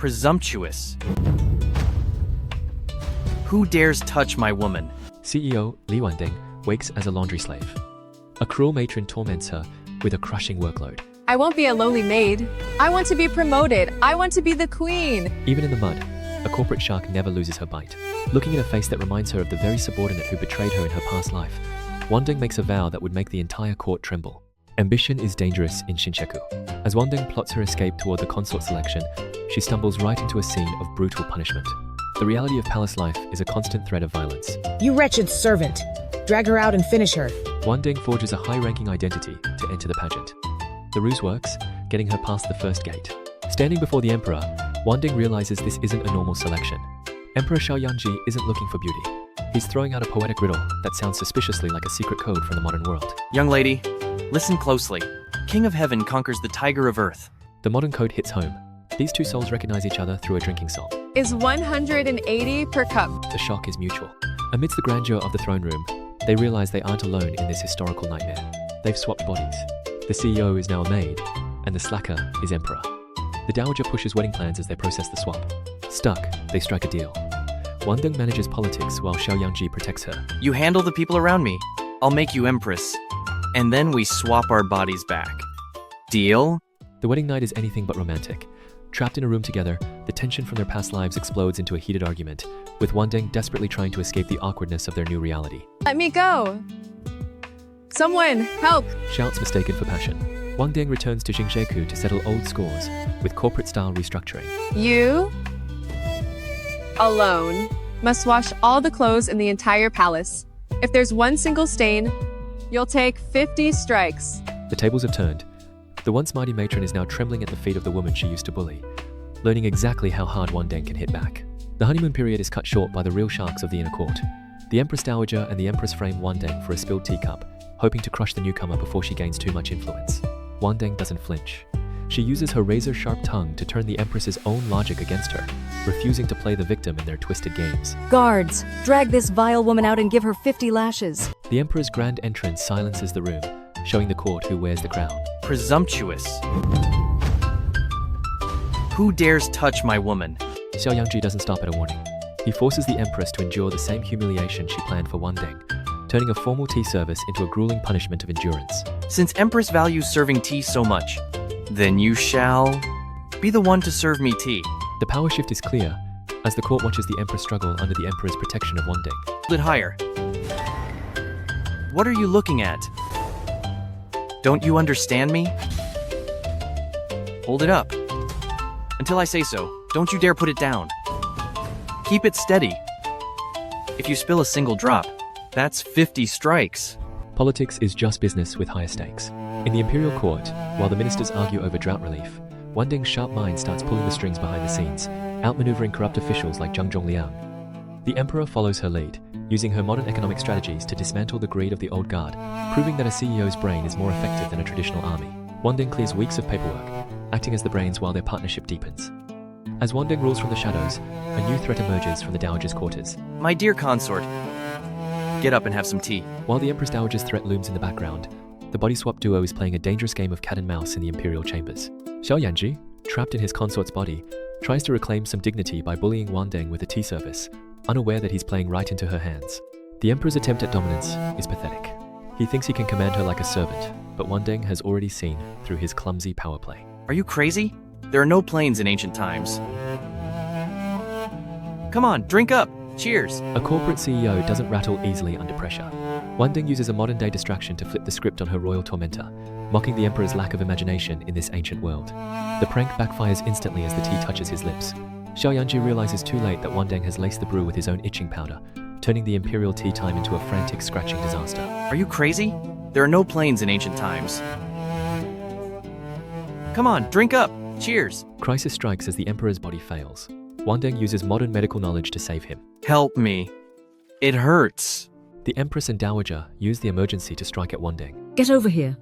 Presumptuous. Who dares touch my woman? CEO Li Wandeng wakes as a laundry slave. A cruel matron torments her with a crushing workload. I won't be a lowly maid. I want to be promoted. I want to be the queen. Even in the mud, a corporate shark never loses her bite. Looking at a face that reminds her of the very subordinate who betrayed her in her past life, Wandeng makes a vow that would make the entire court tremble. Ambition is dangerous in Xinzheku. As Wandeng plots her escape toward the consort selection, she stumbles right into a scene of brutal punishment. The reality of palace life is a constant threat of violence. You wretched servant! Drag her out and finish her. Wandeng forges a high-ranking identity to enter the pageant. The ruse works, getting her past the first gate. Standing before the emperor, Wandeng realizes this isn't a normal selection. Emperor Xiaoyangji isn't looking for beauty. He's throwing out a poetic riddle that sounds suspiciously like a secret code from the modern world. Young lady, listen closely. King of Heaven conquers the Tiger of Earth. The modern code hits home. These two souls recognize each other through a drinking song. Is 180 per cup. The shock is mutual. Amidst the grandeur of the throne room, they realize they aren't alone in this historical nightmare. They've swapped bodies. The CEO is now a maid, and the slacker is emperor. The dowager pushes wedding plans as they process the swap. Stuck, they strike a deal. Wandeng manages politics while Xiaoyangji protects her. You handle the people around me. I'll make you empress. And then we swap our bodies back. Deal? The wedding night is anything but romantic. Trapped in a room together, the tension from their past lives explodes into a heated argument, with Wandeng desperately trying to escape the awkwardness of their new reality. Let me go. Someone, help. Shouts mistaken for passion. Wandeng returns to Xinzheku to settle old scores, with corporate-style restructuring. You, alone, must wash all the clothes in the entire palace. If there's one single stain, you'll take 50 strikes. The tables have turned. The once mighty matron is now trembling at the feet of the woman she used to bully, learning exactly how hard Wandeng can hit back. The honeymoon period is cut short by the real sharks of the inner court. The Empress Dowager and the Empress frame Wandeng for a spilled teacup, hoping to crush the newcomer before she gains too much influence. Wandeng doesn't flinch. She uses her razor-sharp tongue to turn the Empress's own logic against her, refusing to play the victim in their twisted games. Guards, drag this vile woman out and give her 50 lashes. The Emperor's grand entrance silences the room, showing the court who wears the crown. Presumptuous. Who dares touch my woman? Xiaoyangji doesn't stop at a warning. He forces the Empress to endure the same humiliation she planned for Wandeng, turning a formal tea service into a grueling punishment of endurance. Since Empress values serving tea so much, then you shall be the one to serve me tea. The power shift is clear, as the court watches the Empress struggle under the Emperor's protection of Wandeng. Hold it higher. What are you looking at? Don't you understand me? Hold it up. Until I say so, don't you dare put it down. Keep it steady. If you spill a single drop, that's 50 strikes. Politics is just business with higher stakes. In the imperial court, while the ministers argue over drought relief, Wandeng's sharp mind starts pulling the strings behind the scenes, outmaneuvering corrupt officials like Zhang Zhongliang. The emperor follows her lead, using her modern economic strategies to dismantle the greed of the old guard, proving that a CEO's brain is more effective than a traditional army. Wandeng clears weeks of paperwork, acting as the brains while their partnership deepens. As Wandeng rules from the shadows, a new threat emerges from the dowager's quarters. My dear consort, get up and have some tea. While the Empress Dowager's threat looms in the background, the body swap duo is playing a dangerous game of cat and mouse in the imperial chambers. Xiaoyangji, trapped in his consort's body, tries to reclaim some dignity by bullying Wandeng with a tea service, unaware that he's playing right into her hands. The Emperor's attempt at dominance is pathetic. He thinks he can command her like a servant, but Wandeng has already seen through his clumsy power play. Are you crazy? There are no planes in ancient times. Come on, drink up. Cheers. A corporate CEO doesn't rattle easily under pressure. Wandeng uses a modern-day distraction to flip the script on her royal tormentor, mocking the Emperor's lack of imagination in this ancient world. The prank backfires instantly as the tea touches his lips. Xiaoyangji realizes too late that Wandeng has laced the brew with his own itching powder, turning the imperial tea time into a frantic, scratching disaster. Are you crazy? There are no planes in ancient times. Come on, drink up. Cheers. Crisis strikes as the Emperor's body fails. Wandeng uses modern medical knowledge to save him. Help me. It hurts. The Empress and Dowager use the emergency to strike at Wandeng. Get over here.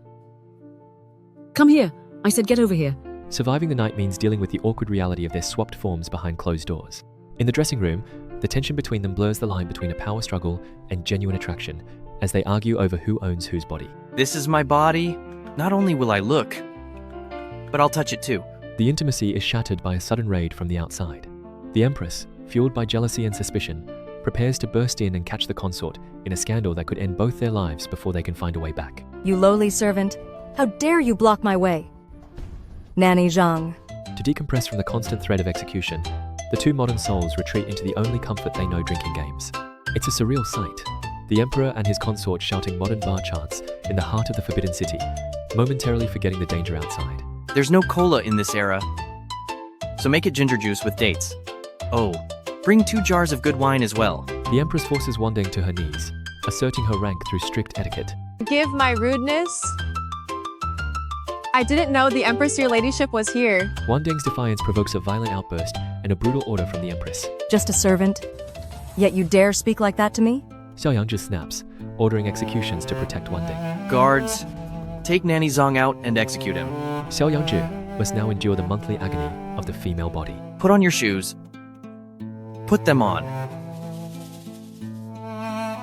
Come here. I said get over here. Surviving the night means dealing with the awkward reality of their swapped forms behind closed doors. In the dressing room, the tension between them blurs the line between a power struggle and genuine attraction as they argue over who owns whose body. This is my body. Not only will I look, but I'll touch it too. The intimacy is shattered by a sudden raid from the outside. The Empress, fueled by jealousy and suspicion, prepares to burst in and catch the consort in a scandal that could end both their lives before they can find a way back. You lowly servant, how dare you block my way? Nanny Zhang. To decompress from the constant threat of execution, the two modern souls retreat into the only comfort they know, drinking games. It's a surreal sight. The Emperor and his consort shouting modern bar chants in the heart of the Forbidden City, momentarily forgetting the danger outside. There's no cola in this era, so make it ginger juice with dates. Oh, bring 2 jars of good wine as well. The Empress forces Wandeng to her knees, asserting her rank through strict etiquette. Give my rudeness. I didn't know the Empress Your Ladyship was here. Wandeng's defiance provokes a violent outburst and a brutal order from the Empress. Just a servant? Yet you dare speak like that to me? Xiaoyang just snaps, ordering executions to protect Wandeng. Guards, take Nanny Zong out and execute him. Xiao Yangzhi must now endure the monthly agony of the female body. Put on your shoes. Put them on.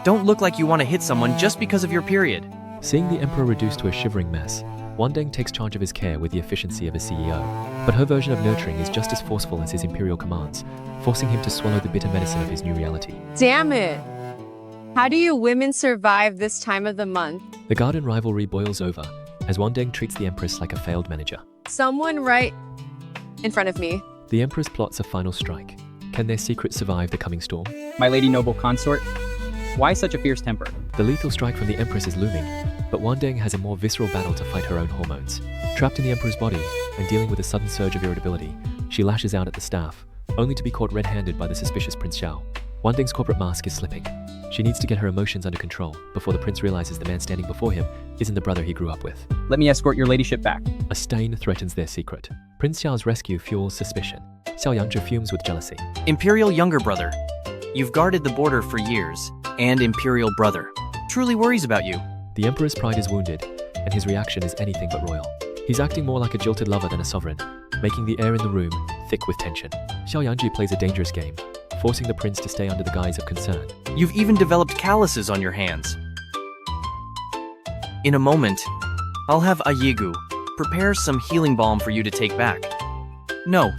Don't look like you want to hit someone just because of your period. Seeing the Emperor reduced to a shivering mess, Wandeng takes charge of his care with the efficiency of a CEO. But her version of nurturing is just as forceful as his imperial commands, forcing him to swallow the bitter medicine of his new reality. Damn it. How do you women survive this time of the month? The garden rivalry boils over as Wandeng treats the Empress like a failed manager. Someone right in front of me. The Empress plots a final strike. Can their secret survive the coming storm? My lady noble consort, why such a fierce temper? The lethal strike from the Empress is looming, but Wandeng has a more visceral battle to fight her own hormones. Trapped in the Emperor's body and dealing with a sudden surge of irritability, she lashes out at the staff, only to be caught red-handed by the suspicious Prince Xiao. Wandeng's corporate mask is slipping. She needs to get her emotions under control before the prince realizes the man standing before him isn't the brother he grew up with. Let me escort your ladyship back. A stain threatens their secret. Prince Xiao's rescue fuels suspicion. Xiao Yangzhi fumes with jealousy. Imperial younger brother, you've guarded the border for years, and Imperial brother truly worries about you. The Emperor's pride is wounded, and his reaction is anything but royal. He's acting more like a jilted lover than a sovereign, making the air in the room thick with tension. Xiao Yangzhi plays a dangerous game, forcing the prince to stay under the guise of concern. You've even developed calluses on your hands. In a moment, I'll have Ayigu prepare some healing balm for you to take back. No,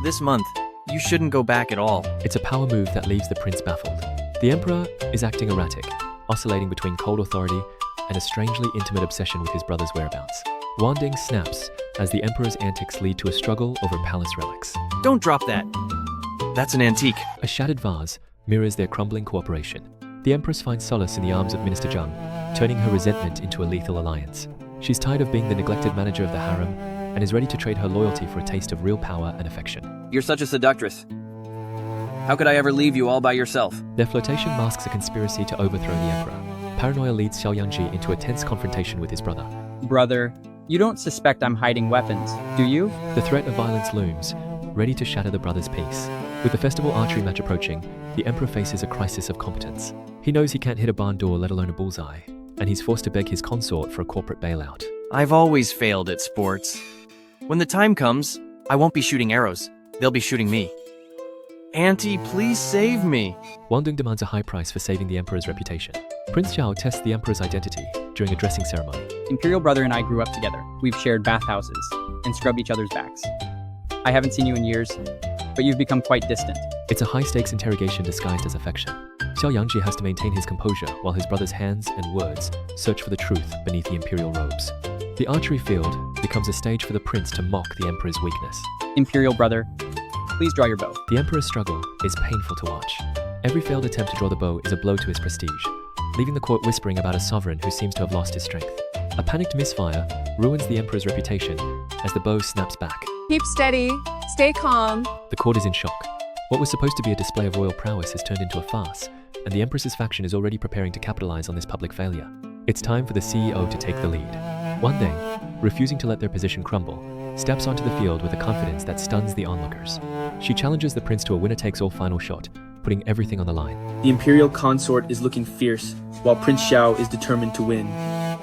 this month, you shouldn't go back at all. It's a power move that leaves the prince baffled. The Emperor is acting erratic, oscillating between cold authority and a strangely intimate obsession with his brother's whereabouts. Wandeng snaps as the Emperor's antics lead to a struggle over palace relics. Don't drop that. That's an antique. A shattered vase mirrors their crumbling cooperation. The Empress finds solace in the arms of Minister Zhang, turning her resentment into a lethal alliance. She's tired of being the neglected manager of the harem and is ready to trade her loyalty for a taste of real power and affection. You're such a seductress. How could I ever leave you all by yourself? Their flirtation masks a conspiracy to overthrow the Emperor. Paranoia leads Xiao Yangzhi into a tense confrontation with his brother. Brother, you don't suspect I'm hiding weapons, do you? The threat of violence looms, ready to shatter the brothers' peace. With the festival archery match approaching, the Emperor faces a crisis of competence. He knows he can't hit a barn door, let alone a bullseye, and he's forced to beg his consort for a corporate bailout. I've always failed at sports. When the time comes, I won't be shooting arrows. They'll be shooting me. Auntie, please save me. Wandeng demands a high price for saving the Emperor's reputation. Prince Xiao tests the Emperor's identity during a dressing ceremony. Imperial brother and I grew up together. We've shared bathhouses and scrubbed each other's backs. I haven't seen you in years, but you've become quite distant. It's a high-stakes interrogation disguised as affection. Xiao Yangzhi has to maintain his composure while his brother's hands and words search for the truth beneath the imperial robes. The archery field becomes a stage for the prince to mock the Emperor's weakness. Imperial brother, please draw your bow. The Emperor's struggle is painful to watch. Every failed attempt to draw the bow is a blow to his prestige, leaving the court whispering about a sovereign who seems to have lost his strength. A panicked misfire ruins the Emperor's reputation as the bow snaps back. Keep steady. Stay calm. The court is in shock. What was supposed to be a display of royal prowess has turned into a farce, and the Empress's faction is already preparing to capitalize on this public failure. It's time for the CEO to take the lead. Wandeng, refusing to let their position crumble, steps onto the field with a confidence that stuns the onlookers. She challenges the prince to a winner-takes-all final shot, putting everything on the line. The imperial consort is looking fierce, while Prince Xiao is determined to win.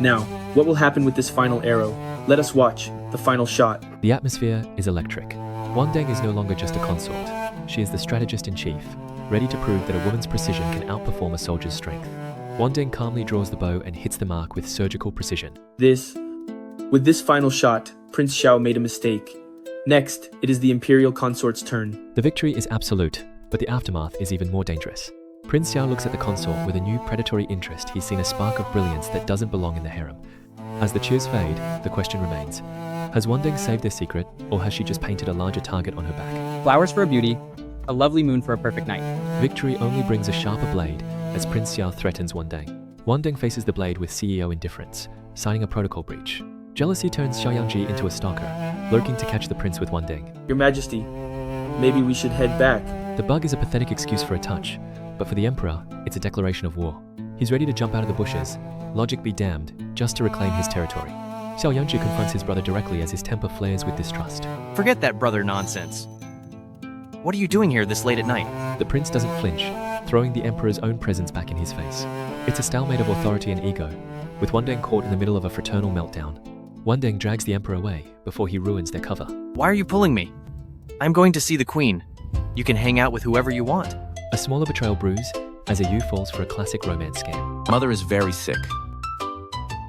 Now, what will happen with this final arrow? Let us watch the final shot. The atmosphere is electric. Wandeng is no longer just a consort. She is the strategist-in-chief, ready to prove that a woman's precision can outperform a soldier's strength. Wandeng calmly draws the bow and hits the mark with surgical precision. With this final shot, Prince Xiao made a mistake. Next, it is the imperial consort's turn. The victory is absolute, but the aftermath is even more dangerous. Prince Xiao looks at the consort with a new predatory interest. He's seen a spark of brilliance that doesn't belong in the harem. As the cheers fade, the question remains. Has Wandeng saved their secret, or has she just painted a larger target on her back? Flowers for a beauty, a lovely moon for a perfect night. Victory only brings a sharper blade as Prince Xiao threatens Wandeng. Wandeng faces the blade with CEO indifference, citing a protocol breach. Jealousy turns Xiaoyangji into a stalker, lurking to catch the prince with Wandeng. Your Majesty, maybe we should head back. The bug is a pathetic excuse for a touch, but for the emperor, it's a declaration of war. He's ready to jump out of the bushes, logic be damned, just to reclaim his territory. Xiaoyangji confronts his brother directly as his temper flares with distrust. Forget that brother nonsense. What are you doing here this late at night? The prince doesn't flinch, throwing the emperor's own presence back in his face. It's a stalemate of authority and ego, with Wandeng caught in the middle of a fraternal meltdown. Wandeng drags the emperor away before he ruins their cover. Why are you pulling me? I'm going to see the queen. You can hang out with whoever you want. A smaller betrayal brews as a youth falls for a classic romance scam. Mother is very sick.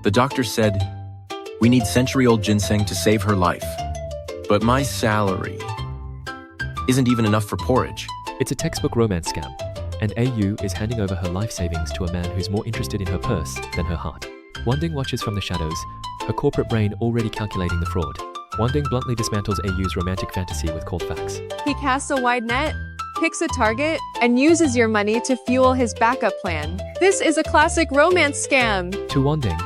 The doctor said, we need century-old ginseng to save her life. But my salary isn't even enough for porridge. It's a textbook romance scam, and AU is handing over her life savings to a man who's more interested in her purse than her heart. Wandeng watches from the shadows, her corporate brain already calculating the fraud. Wandeng bluntly dismantles AU's romantic fantasy with cold facts. He casts a wide net, picks a target, and uses your money to fuel his backup plan. This is a classic romance scam. To Wandeng,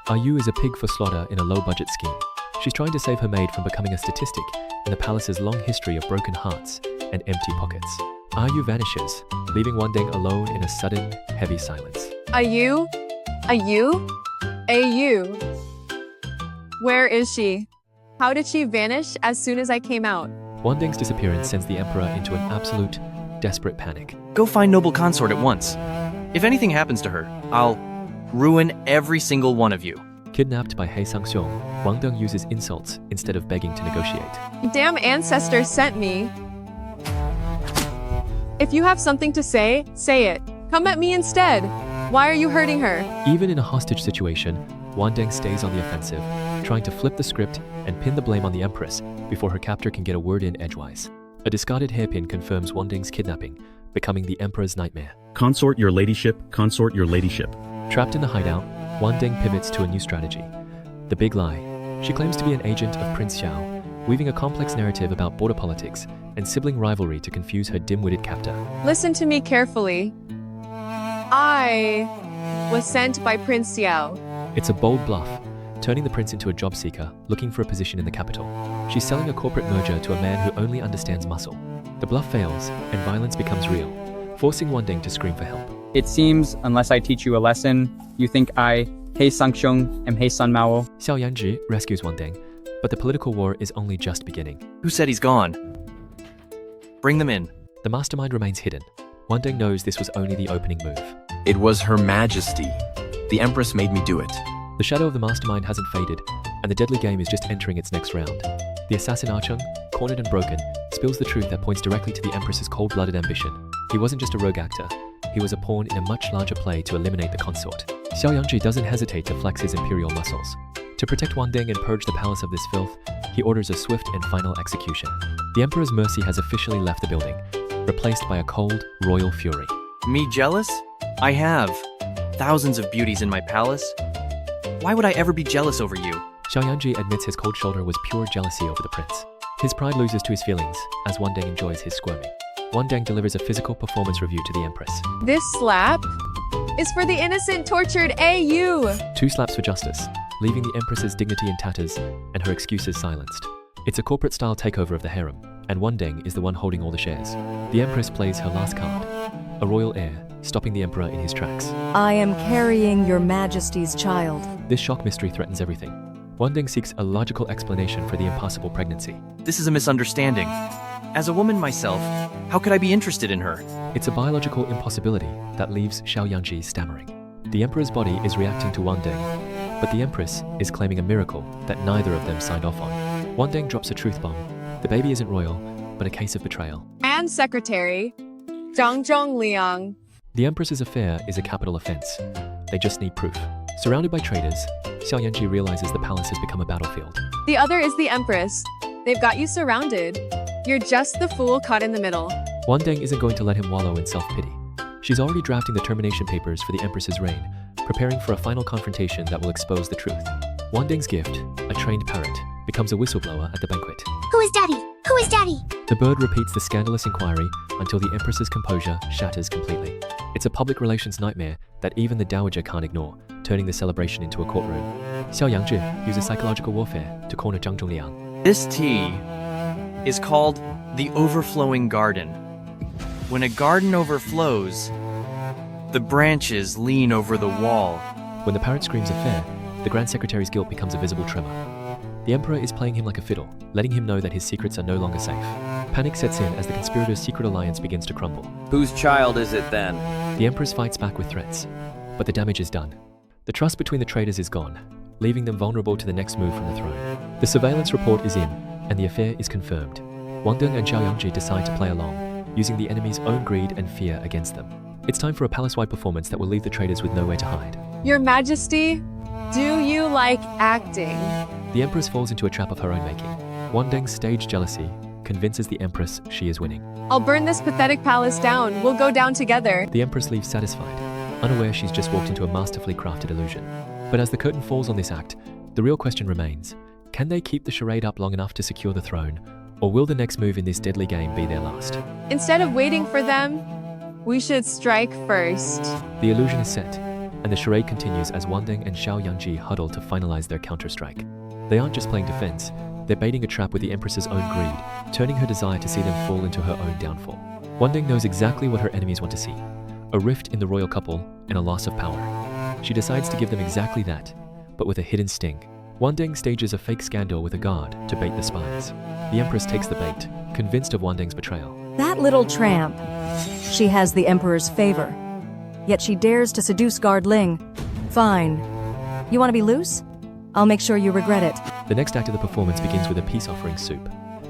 AU is a pig for slaughter in a low-budget scheme. She's trying to save her maid from becoming a statistic in the palace's long history of broken hearts and empty pockets. AU vanishes, leaving Wandeng alone in a sudden, heavy silence. AU? Where is she? How did she vanish as soon as I came out? Wandeng's disappearance sends the emperor into an absolute, desperate panic. Go find noble consort at once. If anything happens to her, I'll ruin every single one of you. Kidnapped by He Sangxiong, Wandeng uses insults instead of begging to negotiate. Damn ancestor sent me. If you have something to say it. Come at me instead. Why are you hurting her? Even in a hostage situation, Wandeng stays on the offensive, trying to flip the script and pin the blame on the empress before her captor can get a word in edgewise. A discarded hairpin confirms Wandeng's kidnapping, becoming the emperor's nightmare. Consort your ladyship, consort your ladyship. Trapped in the hideout, Wandeng pivots to a new strategy. The big lie. She claims to be an agent of Prince Xiao, weaving a complex narrative about border politics and sibling rivalry to confuse her dim-witted captor. Listen to me carefully. I was sent by Prince Xiao. It's a bold bluff, turning the prince into a job seeker looking for a position in the capital. She's selling a corporate merger to a man who only understands muscle. The bluff fails, and violence becomes real, forcing Wandeng to scream for help. It seems, unless I teach you a lesson, you think I, He Sangxiong, am He Sun Mao. Xiaoyangji rescues Wandeng, but the political war is only just beginning. Who said he's gone? Bring them in. The mastermind remains hidden. Wandeng knows this was only the opening move. It was Her Majesty. The Empress made me do it. The shadow of the mastermind hasn't faded, and the deadly game is just entering its next round. The assassin Archung, cornered and broken, spills the truth that points directly to the Empress's cold-blooded ambition. He wasn't just a rogue actor, he was a pawn in a much larger play to eliminate the consort. Xiaoyangji doesn't hesitate to flex his imperial muscles. To protect Wandeng and purge the palace of this filth, he orders a swift and final execution. The Emperor's mercy has officially left the building, replaced by a cold, royal fury. Me jealous? I have thousands of beauties in my palace. Why would I ever be jealous over you? Xiaoyangji admits his cold shoulder was pure jealousy over the prince. His pride loses to his feelings as Wandeng enjoys his squirming. Wandeng delivers a physical performance review to the Empress. This slap is for the innocent tortured AU. 2 slaps for justice, leaving the Empress's dignity in tatters and her excuses silenced. It's a corporate-style takeover of the harem, and Wandeng is the one holding all the shares. The Empress plays her last card, a royal heir, stopping the Emperor in his tracks. I am carrying your Majesty's child. This shock mystery threatens everything. Wandeng seeks a logical explanation for the impossible pregnancy. This is a misunderstanding. As a woman myself, how could I be interested in her? It's a biological impossibility that leaves Xiaoyangji stammering. The Emperor's body is reacting to Wandeng, but the Empress is claiming a miracle that neither of them signed off on. Wandeng drops a truth bomb. The baby isn't royal, but a case of betrayal. And Secretary Zhang Zhongliang. The Empress's affair is a capital offense. They just need proof. Surrounded by traitors, Xiaoyangji realizes the palace has become a battlefield. The other is the Empress. They've got you surrounded. You're just the fool caught in the middle. Wandeng isn't going to let him wallow in self-pity. She's already drafting the termination papers for the Empress's reign, preparing for a final confrontation that will expose the truth. Wandeng's gift, a trained parrot, becomes a whistleblower at the banquet. Who is Daddy? Who is Daddy? The bird repeats the scandalous inquiry until the Empress's composure shatters completely. It's a public relations nightmare that even the Dowager can't ignore, turning the celebration into a courtroom. Xiao Yangzhi uses psychological warfare to corner Zhang Zhongliang. This tea is called the overflowing garden. When a garden overflows, the branches lean over the wall. When the parrot screams affair, the Grand Secretary's guilt becomes a visible tremor. The Emperor is playing him like a fiddle, letting him know that his secrets are no longer safe. Panic sets in as the conspirators' secret alliance begins to crumble. Whose child is it then? The Empress fights back with threats, but the damage is done. The trust between the traitors is gone, leaving them vulnerable to the next move from the throne. The surveillance report is in, and the affair is confirmed. Wandeng and Xiao Yangzhi decide to play along, using the enemy's own greed and fear against them. It's time for a palace-wide performance that will leave the traitors with nowhere to hide. Your Majesty, do you like acting? The Empress falls into a trap of her own making. Wandeng's staged jealousy convinces the Empress she is winning. I'll burn this pathetic palace down. We'll go down together. The Empress leaves satisfied, unaware she's just walked into a masterfully crafted illusion. But as the curtain falls on this act, the real question remains, can they keep the charade up long enough to secure the throne, or will the next move in this deadly game be their last? Instead of waiting for them, we should strike first. The illusion is set, and the charade continues as Wandeng and Xiao Yangzhi huddle to finalize their counter-strike. They aren't just playing defense, they're baiting a trap with the Empress's own greed, turning her desire to see them fall into her own downfall. Wandeng knows exactly what her enemies want to see, a rift in the royal couple and a loss of power. She decides to give them exactly that, but with a hidden sting. Wandeng stages a fake scandal with a guard to bait the spies. The Empress takes the bait, convinced of Wandeng's betrayal. That little tramp. She has the Emperor's favor. Yet she dares to seduce Guard Ling. Fine. You want to be loose? I'll make sure you regret it. The next act of the performance begins with a peace offering soup.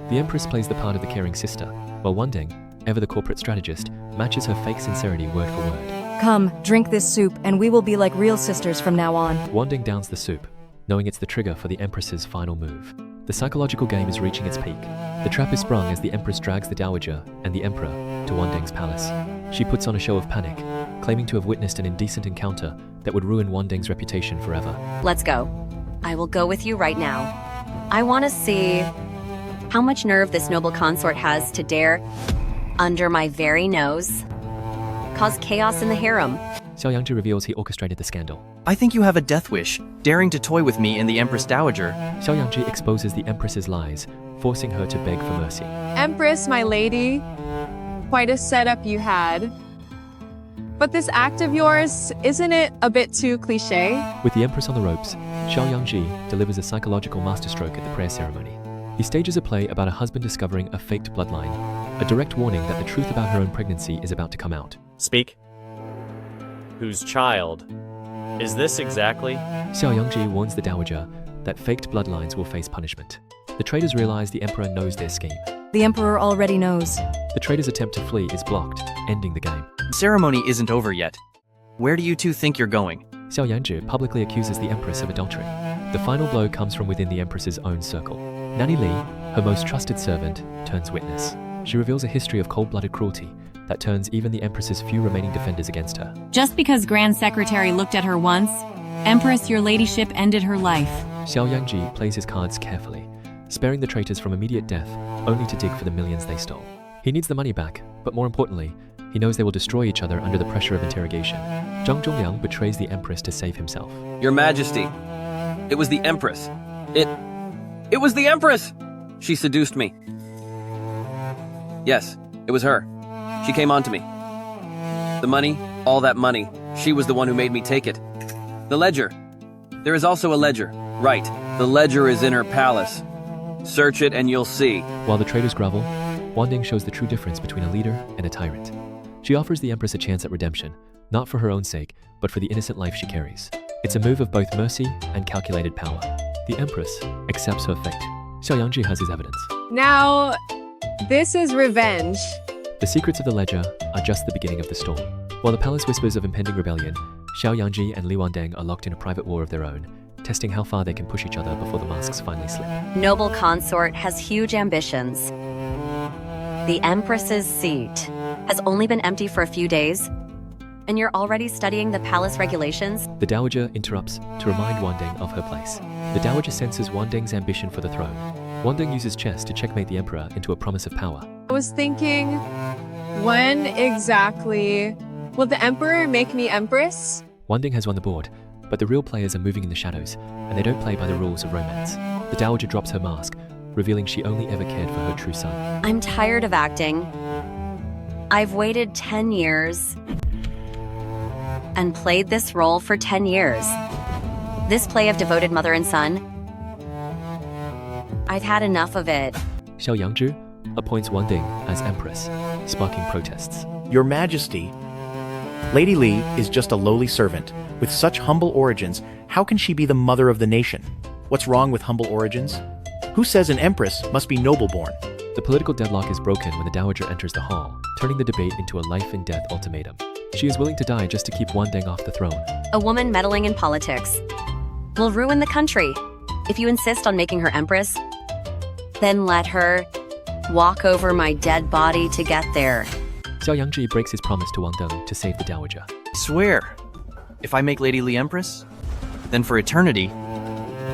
The Empress plays the part of the caring sister, while Wandeng, ever the corporate strategist, matches her fake sincerity word for word. Come, drink this soup, and we will be like real sisters from now on. Wandeng downs the soup, knowing it's the trigger for the Empress's final move. The psychological game is reaching its peak. The trap is sprung as the Empress drags the Dowager and the Emperor to Wandeng's palace. She puts on a show of panic, claiming to have witnessed an indecent encounter that would ruin Wandeng's reputation forever. Let's go. I will go with you right now. I want to see how much nerve this noble consort has to dare, under my very nose, cause chaos in the harem. Xiao Yangzhi reveals he orchestrated the scandal. I think you have a death wish, daring to toy with me and the Empress Dowager. Xiao Yangzhi exposes the Empress's lies, forcing her to beg for mercy. Empress, my lady, quite a setup you had. But this act of yours, isn't it a bit too cliché? With the Empress on the ropes, Xiao Yangzhi delivers a psychological masterstroke at the prayer ceremony. He stages a play about a husband discovering a faked bloodline, a direct warning that the truth about her own pregnancy is about to come out. Speak. Whose child is this exactly? Xiao Yangzhi warns the Dowager that faked bloodlines will face punishment. The traitors realize the Emperor knows their scheme. The Emperor already knows. The traitors' attempt to flee is blocked, ending the game. The ceremony isn't over yet. Where do you two think you're going? Xiao Yangzhi publicly accuses the Empress of adultery. The final blow comes from within the Empress's own circle. Nanny Li, her most trusted servant, turns witness. She reveals a history of cold-blooded cruelty that turns even the Empress's few remaining defenders against her. Just because Grand Secretary looked at her once, Empress, your ladyship ended her life. Xiao Yangzhi plays his cards carefully, sparing the traitors from immediate death, only to dig for the millions they stole. He needs the money back, but more importantly, he knows they will destroy each other under the pressure of interrogation. Zhang Zhongliang betrays the Empress to save himself. Your Majesty, it was the Empress. It was the Empress! She seduced me. Yes, it was her. She came on to me. The money, all that money, she was the one who made me take it. The ledger. There is also a ledger. Right, the ledger is in her palace. Search it and you'll see. While the traitors grovel, Wandeng shows the true difference between a leader and a tyrant. She offers the Empress a chance at redemption, not for her own sake, but for the innocent life she carries. It's a move of both mercy and calculated power. The Empress accepts her fate. Xiao Yangzhi has his evidence. Now, this is revenge. The secrets of the ledger are just the beginning of the storm. While the palace whispers of impending rebellion, Xiao Yangzhi and Li Wandeng are locked in a private war of their own, testing how far they can push each other before the masks finally slip. Noble consort has huge ambitions. The Empress's seat has only been empty for a few days, and you're already studying the palace regulations? The Dowager interrupts to remind Wandeng of her place. The Dowager senses Wandeng's ambition for the throne. Wandeng uses chess to checkmate the Emperor into a promise of power. I was thinking, when exactly will the Emperor make me Empress? Wandeng has won the board, but the real players are moving in the shadows, and they don't play by the rules of romance. The Dowager drops her mask, revealing she only ever cared for her true son. I'm tired of acting. I've waited 10 years and played this role for 10 years. This play of devoted mother and son, I've had enough of it. Xiao Yangzhi appoints Wandeng as Empress, sparking protests. Your Majesty, Lady Li is just a lowly servant. With such humble origins, how can she be the mother of the nation? What's wrong with humble origins? Who says an empress must be noble-born? The political deadlock is broken when the Dowager enters the hall, turning the debate into a life-and-death ultimatum. She is willing to die just to keep Wandeng off the throne. A woman meddling in politics will ruin the country. If you insist on making her empress, then let her walk over my dead body to get there. Xiao Yangzhi breaks his promise to Wandeng to save the Dowager. Swear, if I make Lady Li Empress, then for eternity,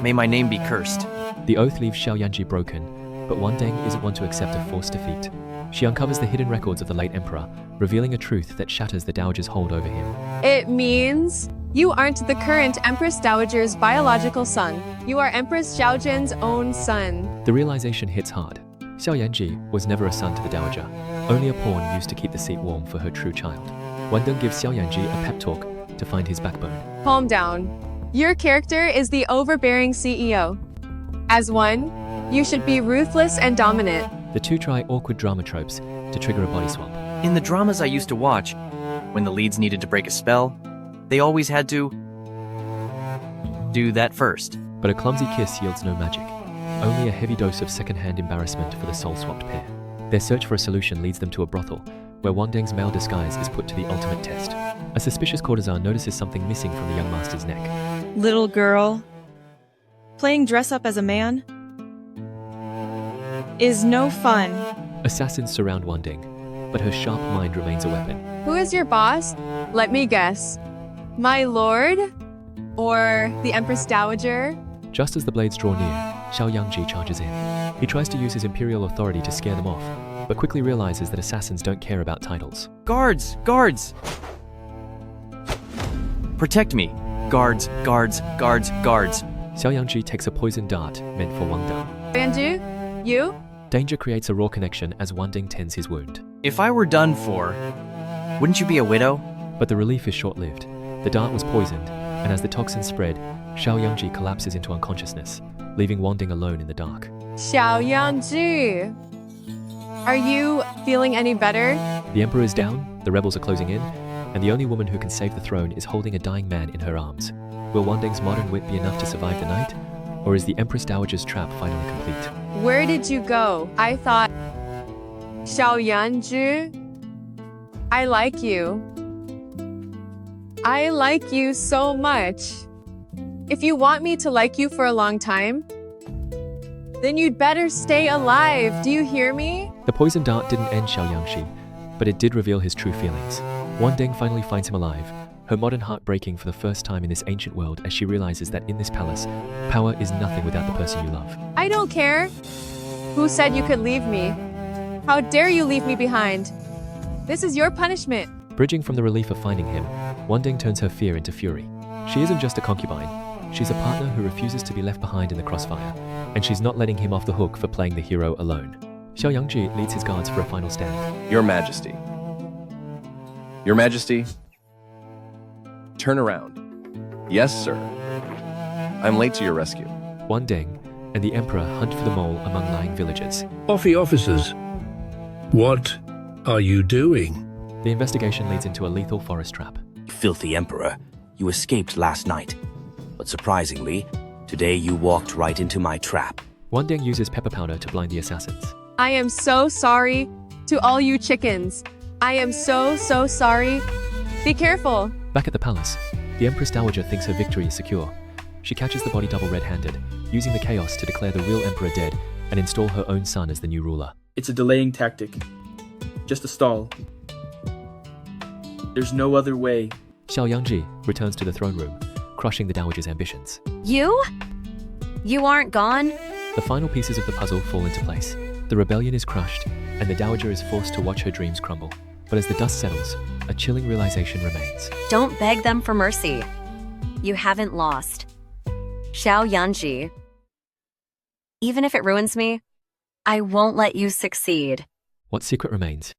may my name be cursed. The oath leaves Xiao Yangzhi broken, but Wandeng isn't one to accept a forced defeat. She uncovers the hidden records of the late emperor, revealing a truth that shatters the Dowager's hold over him. It means you aren't the current Empress Dowager's biological son. You are Empress Xiaojin's own son. The realization hits hard. Xiao Yangzhi was never a son to the Dowager, only a pawn used to keep the seat warm for her true child. Wandeng gives Xiao Yangzhi a pep talk to find his backbone. Calm down. Your character is the overbearing CEO. As one, you should be ruthless and dominant. The two try awkward drama tropes to trigger a body swap. In the dramas I used to watch, when the leads needed to break a spell, they always had to do that first. But a clumsy kiss yields no magic, only a heavy dose of second-hand embarrassment for the soul-swapped pair. Their search for a solution leads them to a brothel, where Wandeng's male disguise is put to the ultimate test. A suspicious courtesan notices something missing from the young master's neck. Little girl, playing dress-up as a man is no fun. Assassins surround Wandeng, but her sharp mind remains a weapon. Who is your boss? Let me guess. My lord? Or the Empress Dowager? Just as the blades draw near, Xiao Yangzhi charges in. He tries to use his imperial authority to scare them off, but quickly realizes that assassins don't care about titles. Guards! Guards! Protect me! Guards! Guards! Guards! Guards! Xiao Yangzhi takes a poisoned dart meant for Wandeng. Banju? You? Danger creates a raw connection as Wandeng tends his wound. If I were done for, wouldn't you be a widow? But the relief is short-lived. The dart was poisoned, and as the toxins spread, Xiao Yangzhi collapses into unconsciousness, leaving Wandeng alone in the dark. Xiao Yangzhi, are you feeling any better? The emperor is down, the rebels are closing in, and the only woman who can save the throne is holding a dying man in her arms. Will Wandeng's modern wit be enough to survive the night? Or is the Empress Dowager's trap finally complete? Where did you go? I thought... Xiao Yangzhi, I like you. I like you so much. If you want me to like you for a long time, then you'd better stay alive. Do you hear me? The poison dart didn't end Xiao Yangzhi, but it did reveal his true feelings. Wandeng finally finds him alive, her modern heart breaking for the first time in this ancient world as she realizes that in this palace, power is nothing without the person you love. I don't care. Who said you could leave me? How dare you leave me behind? This is your punishment. Bridging from the relief of finding him, Wandeng turns her fear into fury. She isn't just a concubine, she's a partner who refuses to be left behind in the crossfire, and she's not letting him off the hook for playing the hero alone. Xiao Yangzhi leads his guards for a final stand. Your Majesty. Your Majesty. Turn around. Yes, sir. I'm late to your rescue. Wandeng and the Emperor hunt for the mole among lying villagers. Officers, what are you doing? The investigation leads into a lethal forest trap. Filthy Emperor, you escaped last night. But surprisingly, today you walked right into my trap. Wandeng uses pepper powder to blind the assassins. I am so sorry to all you chickens. I am so sorry. Be careful. Back at the palace, the Empress Dowager thinks her victory is secure. She catches the body double red-handed, using the chaos to declare the real emperor dead and install her own son as the new ruler. It's a delaying tactic. Just a stall. There's no other way. Xiao Yangji returns to the throne room, crushing the dowager's ambitions. You? You aren't gone? The final pieces of the puzzle fall into place. The rebellion is crushed, and the dowager is forced to watch her dreams crumble. But as the dust settles, a chilling realization remains. Don't beg them for mercy. You haven't lost. Xiao Yanji. Even if it ruins me, I won't let you succeed. What secret remains?